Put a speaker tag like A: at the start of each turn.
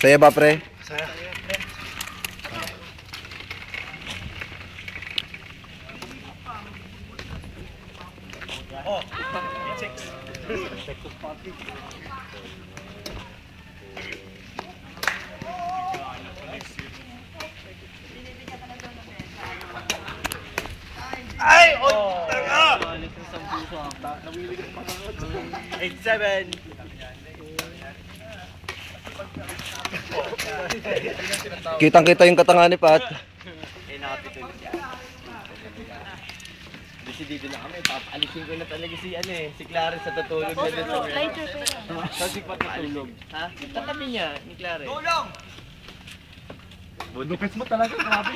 A: Saya ba, pre?
B: Saya. Oh, chicks. Ay! Oh! Taga! 8-7.
A: Kitang-kita yung katanga ni Pat.
C: Eh, nakapituloy siya. Desidido na kami, papaalisin ko na talaga si ano eh, si Clarence sa tutulog na dito.
D: Lighter pa yan.
C: Kasi patutulog. Ha? Tatabi niya, ni Clarence. Tulong!
B: Lupit mo talaga, grabe.